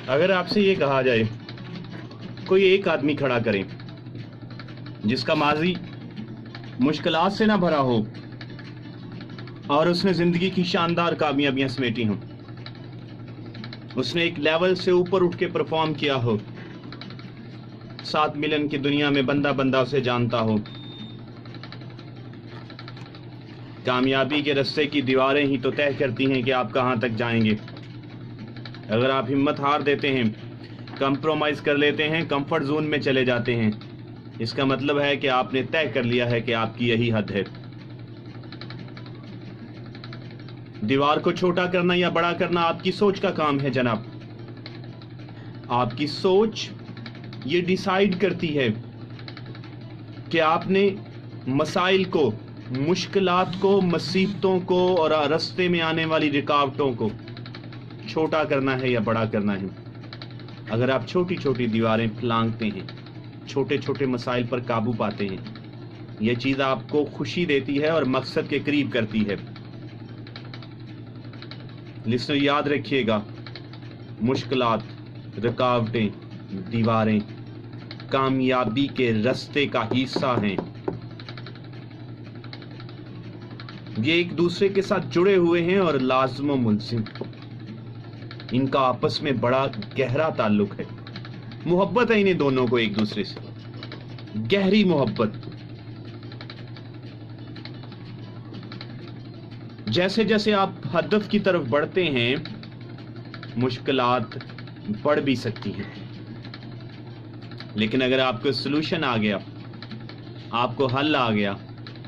اگر آپ سے یہ کہا جائے کوئی ایک آدمی کھڑا کریں جس کا ماضی مشکلات سے نہ بھرا ہو اور اس نے زندگی کی شاندار کامیابیاں سمیٹی ہوں، اس نے ایک لیول سے اوپر اٹھ کے پرفارم کیا ہو، 7 ملین کی دنیا میں بندہ بندہ اسے جانتا ہو، کامیابی کے رستے کی دیواریں ہی تو طے کرتی ہیں کہ آپ کہاں تک جائیں گے۔ اگر آپ ہمت ہار دیتے ہیں، کمپرومائز کر لیتے ہیں، کمفرٹ زون میں چلے جاتے ہیں، اس کا مطلب ہے کہ آپ نے طے کر لیا ہے کہ آپ کی یہی حد ہے۔ دیوار کو چھوٹا کرنا یا بڑا کرنا آپ کی سوچ کا کام ہے جناب۔ آپ کی سوچ یہ ڈیسائیڈ کرتی ہے کہ آپ نے مسائل کو، مشکلات کو، مصیبتوں کو اور راستے میں آنے والی رکاوٹوں کو چھوٹا کرنا ہے یا بڑا کرنا ہے۔ اگر آپ چھوٹی چھوٹی دیواریں پھلانگتے ہیں، چھوٹے چھوٹے مسائل پر قابو پاتے ہیں، یہ چیز آپ کو خوشی دیتی ہے اور مقصد کے قریب کرتی ہے۔ لسنو، یاد رکھیے گا، مشکلات، رکاوٹیں، دیواریں کامیابی کے راستے کا حصہ ہیں۔ یہ ایک دوسرے کے ساتھ جڑے ہوئے ہیں اور لازم و ملزم، ان کا آپس میں بڑا گہرا تعلق ہے۔ محبت ہے انہیں دونوں کو ایک دوسرے سے، گہری محبت۔ جیسے جیسے آپ ہدف کی طرف بڑھتے ہیں، مشکلات بڑھ بھی سکتی ہیں، لیکن اگر آپ کو سلوشن آ گیا، آپ کو حل آ گیا،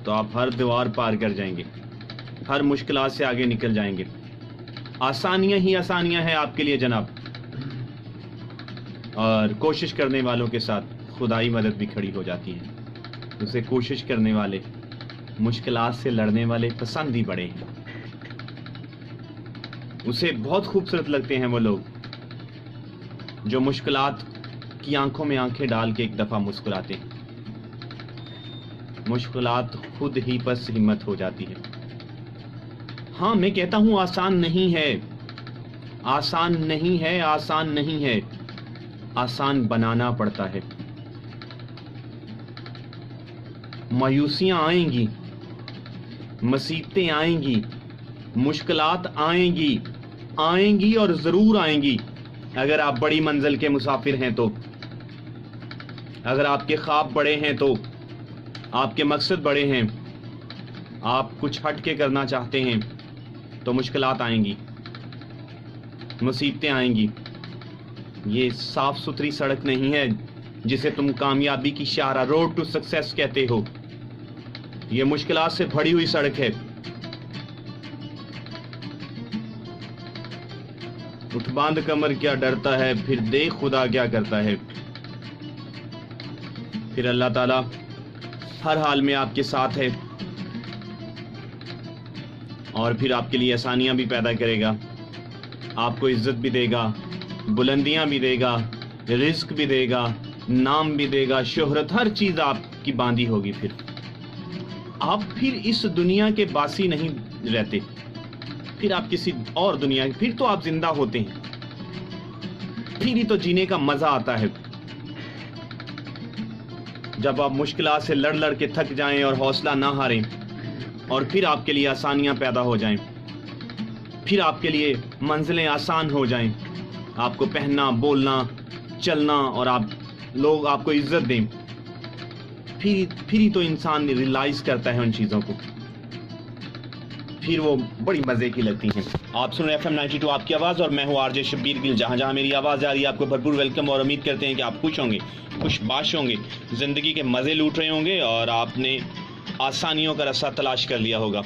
تو آپ ہر دیوار پار کر جائیں گے، ہر مشکلات سے آگے نکل جائیں گے۔ آسانیاں ہی آسانیاں ہیں آپ کے لیے جناب، اور کوشش کرنے والوں کے ساتھ خدائی مدد بھی کھڑی ہو جاتی ہے۔ اسے کوشش کرنے والے، مشکلات سے لڑنے والے پسند ہی بڑے ہیں۔ اسے بہت خوبصورت لگتے ہیں وہ لوگ جو مشکلات کی آنکھوں میں آنکھیں ڈال کے ایک دفعہ مسکراتے ہیں۔ مشکلات خود ہی پس ہمت ہو جاتی ہے۔ ہاں، میں کہتا ہوں آسان نہیں ہے، آسان نہیں ہے، آسان نہیں ہے، آسان بنانا پڑتا ہے۔ مایوسیاں آئیں گی، مصیبتیں آئیں گی، مشکلات آئیں گی اور ضرور آئیں گی۔ اگر آپ بڑی منزل کے مسافر ہیں تو، اگر آپ کے خواب بڑے ہیں تو، آپ کے مقصد بڑے ہیں، آپ کچھ ہٹ کے کرنا چاہتے ہیں، تو مشکلات آئیں گی، مصیبتیں آئیں گی۔ یہ صاف ستھری سڑک نہیں ہے جسے تم کامیابی کی شاہراہ، روڈ ٹو سکسیس کہتے ہو۔ یہ مشکلات سے بھری ہوئی سڑک ہے۔ اٹھ باندھ کمر کیا ڈرتا ہے، پھر دیکھ خدا کیا کرتا ہے۔ پھر اللہ تعالیٰ ہر حال میں آپ کے ساتھ ہے، اور پھر آپ کے لیے آسانیاں بھی پیدا کرے گا، آپ کو عزت بھی دے گا، بلندیاں بھی دے گا، رزق بھی دے گا، نام بھی دے گا، شہرت، ہر چیز آپ کی باندھی ہوگی۔ پھر آپ پھر اس دنیا کے باسی نہیں رہتے، پھر آپ کسی اور دنیا، پھر تو آپ زندہ ہوتے ہیں، پھر ہی تو جینے کا مزہ آتا ہے۔ جب آپ مشکلات سے لڑ لڑ کے تھک جائیں اور حوصلہ نہ ہاریں، اور پھر آپ کے لیے آسانیاں پیدا ہو جائیں، پھر آپ کے لیے منزلیں آسان ہو جائیں، آپ کو پہننا، بولنا، چلنا، اور لوگ آپ کو عزت دیں، پھر ہی تو انسان ریلائز کرتا ہے ان چیزوں کو، پھر وہ بڑی مزے کی لگتی ہیں۔ آپ سن رہے FM 92 آپ کی آواز، اور میں ہوں RJ شبیر گل۔ جہاں جہاں میری آواز جا رہی ہے آپ کو بھرپور ویلکم، اور امید کرتے ہیں کہ آپ خوش ہوں گے، خوش باش ہوں گے، زندگی کے مزے لوٹ رہے ہوں گے، اور آپ نے آسانیوں کا راستہ تلاش کر لیا ہوگا۔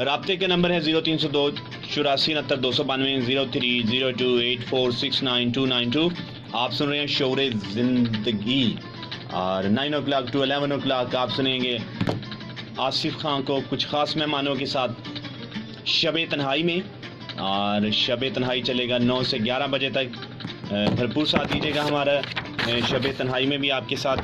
رابطے کے نمبر ہے 0302 84 69 292 0302 8469 آپ سن رہے ہیں شعور زندگی، اور 9 o'clock to 11 o'clock آپ سنیں گے آصف خان کو کچھ خاص مہمانوں کے ساتھ شب تنہائی میں، اور شب تنہائی چلے گا 9 سے 11 بجے تک۔ بھرپور ساتھ دیجیے گا ہمارا شب تنہائی میں بھی آپ کے ساتھ۔